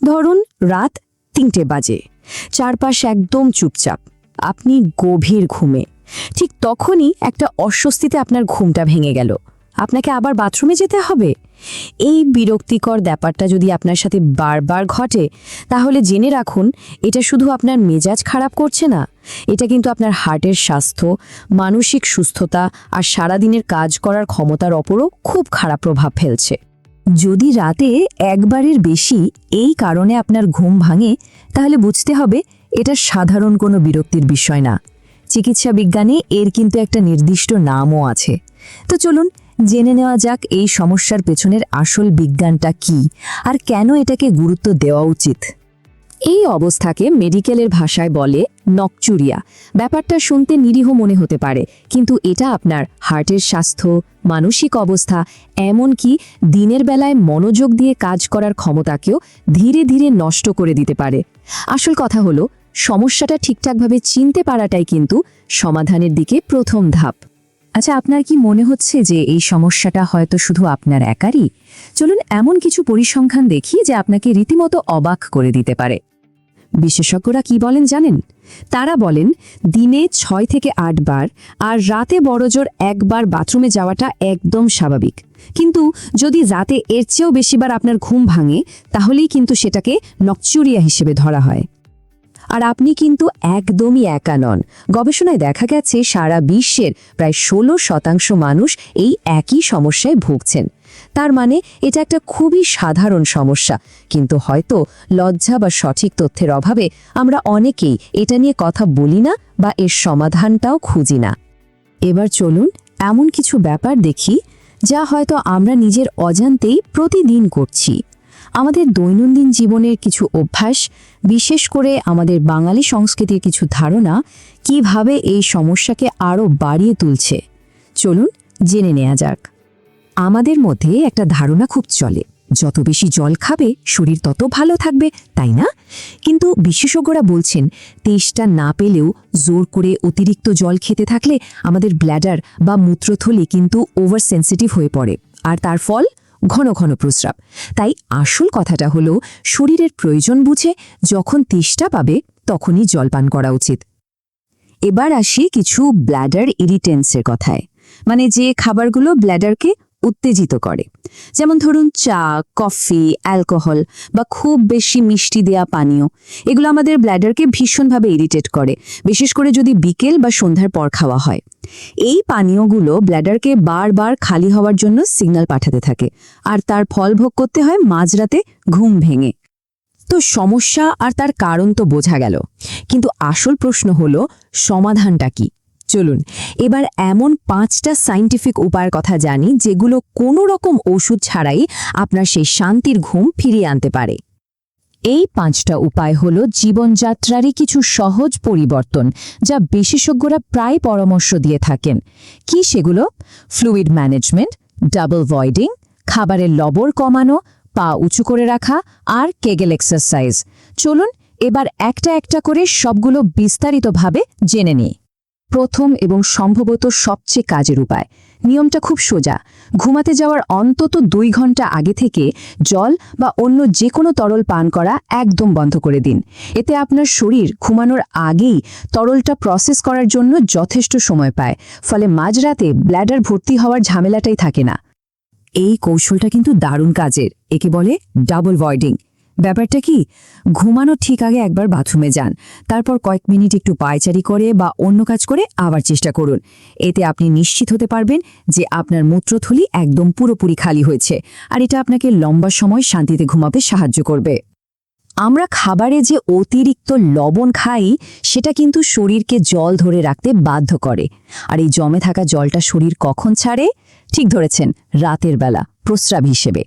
ধরুন রাত ৩টে বাজে, চারপাশ একদম চুপচাপ, আপনি গভীর ঘুমে। ঠিক তখনই একটা অস্বস্তিতে আপনার ঘুমটা ভেঙে গেল, আপনাকে আবার বাথরুমে যেতে হবে। এই বিরক্তিকর ব্যাপারটা যদি আপনার সাথে বারবার ঘটে, তাহলে জেনে রাখুন এটা শুধু আপনার মেজাজ খারাপ করছে না, এটা কিন্তু আপনার হার্টের স্বাস্থ্য, মানসিক সুস্থতা আর সারাদিনের কাজ করার ক্ষমতার ওপরও খুব খারাপ প্রভাব ফেলছে। যদি রাতে একবারের বেশি এই কারণে আপনার ঘুম ভাঙে, তাহলে বুঝতে হবে এটা সাধারণ কোনো বিরক্তির বিষয় না। চিকিৎসা বিজ্ঞানে এর কিন্তু একটা নির্দিষ্ট নামও আছে। তো চলুন জেনে নেওয়া যাক এই সমস্যার পেছনের আসল বিজ্ঞানটা কি আর কেন এটাকে গুরুত্ব দেওয়া উচিত। এই অবস্থাকে মেডিকেলের ভাষায় বলে নকচুরিয়া। ব্যাপারটা শুনতে নিরীহ মনে হতে পারে, কিন্তু এটা আপনার হার্টের স্বাস্থ্য, মানসিক অবস্থা, এমনকি দিনের বেলায় মনোযোগ দিয়ে কাজ করার ক্ষমতাকেও ধীরে ধীরে নষ্ট করে দিতে পারে। আসল কথা হলো, সমস্যাটা ঠিকঠাকভাবে চিনতে পারাটাই কিন্তু সমাধানের দিকে প্রথম ধাপ। আচ্ছা, আপনার কি মনে হচ্ছে যে এই সমস্যাটা হয়তো শুধু আপনার একারই? চলুন এমন কিছু পরিসংখ্যান দেখি যে আপনাকে রীতিমতো অবাক করে দিতে পারে। বিশেষজ্ঞরা কি বলেন জানেন? তারা বলেন দিনে ৬ থেকে ৮ বার আর রাতে বড়জোর একবার বাথরুমে যাওয়াটা একদম স্বাভাবিক। কিন্তু যদি রাতে এর চেয়েও বেশিবার আপনার ঘুম ভাঙে, তাহলেই কিন্তু সেটাকে নকচুরিয়া হিসেবে ধরা হয়। আর আপনি কিন্তু একদমই একা নন। গবেষণায় দেখা গেছে সারা বিশ্বের প্রায় ১৬% মানুষ এই একই সমস্যায় ভুগছেন। তার মানে এটা একটা খুবই সাধারণ সমস্যা, কিন্তু হয়তো লজ্জা বা সঠিক তথ্যের অভাবে আমরা অনেকেই এটা নিয়ে কথা বলি না বা এর সমাধানটাও খুঁজি না। এবার চলুন এমন কিছু ব্যাপার দেখি যা হয়তো আমরা নিজের অজান্তেই প্রতিদিন করছি। আমাদের দৈনন্দিন জীবনের কিছু অভ্যাস, বিশেষ করে আমাদের বাঙালি সংস্কৃতির কিছু ধারণা কিভাবে এই সমস্যাকে আরও বাড়িয়ে তুলছে। চলুন জেনে নেওয়া যাক। আমাদের মধ্যে একটা ধারণা খুব চলে, যত বেশি জল খাবে শরীর তত ভালো থাকবে, তাই না? কিন্তু বিশেষজ্ঞরা বলছেন তেষ্টা না পেলেও জোর করে অতিরিক্ত জল খেতে থাকলে আমাদের ব্ল্যাডার বা মূত্রথলি কিন্তু ওভার সেন্সিটিভ হয়ে পড়ে, আর তার ফল ঘন ঘন প্রস্রাব। তাই আসল কথাটা হলো, শরীরের প্রয়োজন বুঝে যখন তেষ্টা পাবে তখনই জলপান করা উচিত। এবার আসি কিছু ব্ল্যাডার ইরিটেন্টসের কথায়, মানে যে খাবারগুলো ব্ল্যাডারকে উত্তেজিত করে। যেমন ধরুন চা, কফি, অ্যালকোহল বা খুব বেশি মিষ্টি দেয়া পানীয়, এগুলো আমাদের ব্ল্যাডারকে ভীষণভাবে ইরিটেট করে, বিশেষ করে যদি বিকেল বা সন্ধ্যার পর খাওয়া হয়। এই পানীয়গুলো ব্ল্যাডারকে বারবার খালি হওয়ার জন্য সিগন্যাল পাঠাতে থাকে, আর তার ফল ভোগ করতে হয় মাঝরাতে ঘুম ভেঙে। তো সমস্যা আর তার কারণ তো বোঝা গেল, কিন্তু আসল প্রশ্ন হলো সমাধানটা কি? চলুন এবার এমন 5টা সায়েন্টিফিক উপায়ের কথা জানি যেগুলো কোনো রকম ওষুধ ছাড়াই আপনার সেই শান্তির ঘুম ফিরিয়ে আনতে পারে। এই 5টা উপায় হলো জীবনযাত্রারই কিছু সহজ পরিবর্তন, যা বিশেষজ্ঞরা প্রায় পরামর্শ দিয়ে থাকেন। কি সেগুলো? ফ্লুইড ম্যানেজমেন্ট, ডাবল ভয়েডিং, খাবারের লবণ কমানো, পা উঁচু করে রাখা আর কেগেল এক্সারসাইজ। চলুন এবার একটা একটা করে সবগুলো বিস্তারিতভাবে জেনে নিই। প্রথম এবং সম্ভবত সবচেয়ে কাজের উপায়, নিয়মটা খুব সোজা। ঘুমাতে যাওয়ার অন্তত 2 ঘন্টা আগে থেকে জল বা অন্য যে কোনো তরল পান করা একদম বন্ধ করে দিন। এতে আপনার শরীর ঘুমানোর আগেই তরলটা প্রসেস করার জন্য যথেষ্ট সময় পায়, ফলে মাঝরাতে ব্ল্যাডার ভর্তি হওয়ার ঝামেলাটাই থাকে না। এই কৌশলটা কিন্তু দারুণ কাজের, একে বলে ডাবল ভয়েডিং। ব্যাপারটা কি? ঘুমানোর ঠিক আগে একবার বাথরুমে যান, তারপর কয়েক মিনিট একটু পায়চারি করে বা অন্য কাজ করে আবার চেষ্টা করুন। এতে আপনি নিশ্চিত হতে পারবেন যে আপনার মূত্রথলি একদম পুরোপুরি খালি হয়েছে, আর এটা আপনাকে লম্বা সময় শান্তিতে ঘুমাতে সাহায্য করবে। আমরা খাবারে যে অতিরিক্ত লবণ খাই, সেটা কিন্তু শরীরকে জল ধরে রাখতে বাধ্য করে, আর এই জমে থাকা জলটা শরীর কখন ছাড়ে? ঠিক ধরেছেন, রাতের বেলা, প্রস্রাব হিসেবে।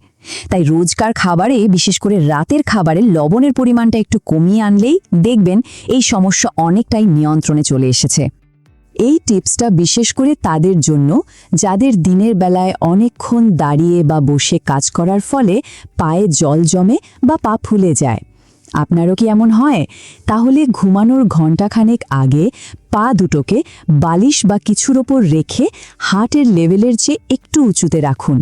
তাই রোজকার খাবারে, বিশেষ করে রাতের খাবারে লবণের পরিমাণটা একটু কমিয়ে আনলেই দেখবেন এই সমস্যা অনেকটাই নিয়ন্ত্রণে চলে এসেছে। এই টিপসটা বিশেষ করে তাদের জন্য যাদের দিনের বেলায় অনেকক্ষণ দাঁড়িয়ে বা বসে কাজ করার ফলে পায়ে জল জমে বা পা ফুলে যায়। আপনারও কি এমন হয়? তাহলে ঘুমানোর ঘণ্টাখানেক আগে পা দুটোকে বালিশ বা কিছুর ওপর রেখে হার্টের লেভেলের চেয়ে একটু উঁচুতে রাখুন।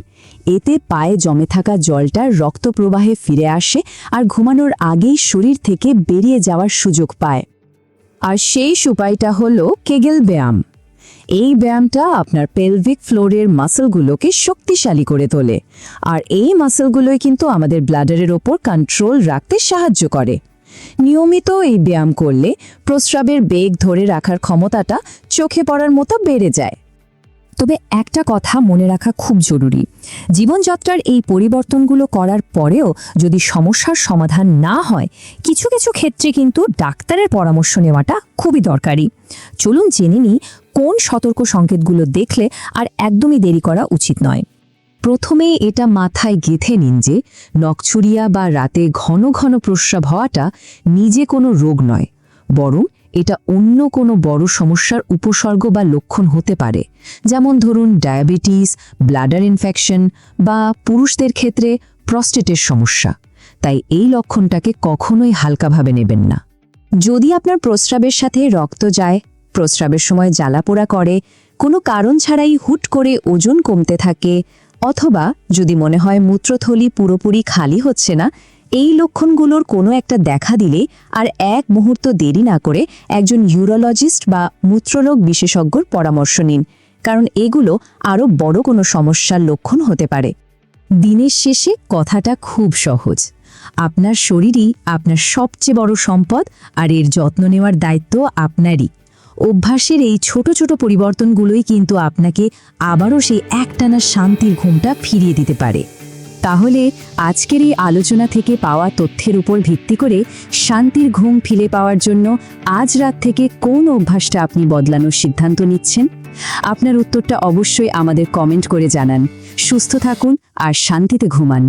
এতে পায়ে জমে থাকা জলটা রক্ত প্রবাহে ফিরে আসে আর ঘুমানোর আগেই শরীর থেকে বেরিয়ে যাওয়ার সুযোগ পায়। আর সেই উপায়টা হলো কেগেল ব্যায়াম। এই ব্যায়ামটা আপনার পেলভিক ফ্লোরের মাসলগুলোকে শক্তিশালী করে তোলে, আর এই মাসলগুলোই কিন্তু আমাদের ব্লাডারের ওপর কন্ট্রোল রাখতে সাহায্য করে। নিয়মিত এই ব্যায়াম করলে প্রস্রাবের বেগ ধরে রাখার ক্ষমতাটা চোখে পড়ার মতো বেড়ে যায়। তবে একটা কথা মনে রাখা খুব জরুরি, জীবনযাত্রার এই পরিবর্তনগুলো করার পরেও যদি সমস্যার সমাধান না হয়, কিছু কিছু ক্ষেত্রে কিন্তু ডাক্তারের পরামর্শ নেওয়াটা খুবই দরকারি। চলুন জেনে নিই কোন সতর্ক সংকেতগুলো দেখলে আর একদমই দেরি করা উচিত নয়। প্রথমে এটা মাথায় গেঁথে নিন যে নখছুরিয়া বা রাতে ঘন ঘন প্রস্রাব হওয়াটা নিজে কোনো রোগ নয়, বরং এটা অন্য কোনো বড় সমস্যার উপসর্গ বা লক্ষণ হতে পারে। যেমন ধরুন ডায়াবেটিস, ব্লাডার ইনফেকশন বা পুরুষদের ক্ষেত্রে প্রস্টেটের সমস্যা। তাই এই লক্ষণটাকে কখনোই হালকাভাবে নেবেন না। যদি আপনার প্রস্রাবের সাথে রক্ত যায়, প্রস্রাবের সময় জ্বালাপোড়া করে, কোনো কারণ ছাড়াই হুট করে ওজন কমতে থাকে, অথবা যদি মনে হয় মূত্রথলি পুরোপুরি খালি হচ্ছে না, এই লক্ষণগুলোর কোনো একটা দেখা দিলে আর এক মুহূর্ত দেরি না করে একজন ইউরোলজিস্ট বা মূত্ররোগ বিশেষজ্ঞর পরামর্শ নিন, কারণ এগুলো আরও বড় কোনো সমস্যার লক্ষণ হতে পারে। দিনের শেষে কথাটা খুব সহজ, আপনার শরীরই আপনার সবচেয়ে বড় সম্পদ, আর এর যত্ন নেওয়ার দায়িত্ব আপনারই। অভ্যাসের এই ছোট ছোট পরিবর্তনগুলোই কিন্তু আপনাকে আবারও সেই একটানা শান্তির ঘুমটা ফিরিয়ে দিতে পারে। তাহলে আজকের এই আলোচনা থেকে পাওয়া তথ্যের উপর ভিত্তি করে শান্তির ঘুম ফিরে পাওয়ার জন্য আজ রাত থেকে কোন অভ্যাসটা আপনি বদলানোর সিদ্ধান্ত নিচ্ছেন? আপনার উত্তরটা অবশ্যই আমাদের কমেন্ট করে জানান। সুস্থ থাকুন আর শান্তিতে ঘুমান।